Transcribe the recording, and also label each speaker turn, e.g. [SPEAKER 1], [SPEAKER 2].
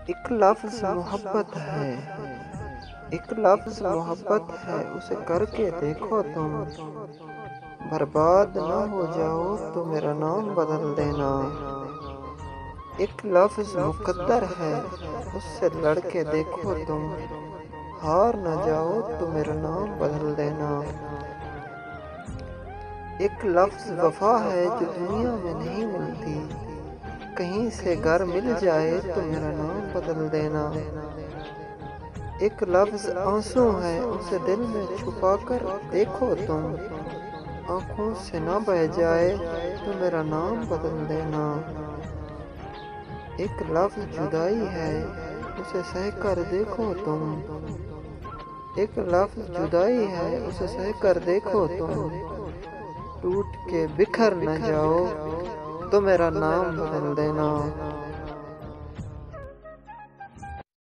[SPEAKER 1] ایک لفظ محبت ہے، ایک لفظ محبت ہے، اسے کر کے دیکھو تم، برباد نہ ہو جاؤ تو میرا نام بدل دینا۔ ایک لفظ مقدر ہے، اس سے لڑ کے دیکھو تم، ہار نہ جاؤ تو میرا نام بدل دینا۔ ایک لفظ وفا ہے جو دنیا میں نہیں ملتی، کہیں سے گر مل جائے تو میرا نام بدل دینا۔ ایک لفظ آنسو ہے، اسے دل میں چھپا کر دیکھو تم، آنکھوں سے نہ بہہ جائے تو میرا نام بدل دینا۔ ایک لفظ جدائی ہے، اسے سہ کر دیکھو تم، ایک لفظ جدائی ہے، اسے سہ کر دیکھو تم، ٹوٹ کے بکھر نہ جاؤ تو میرا نام بدل دینا۔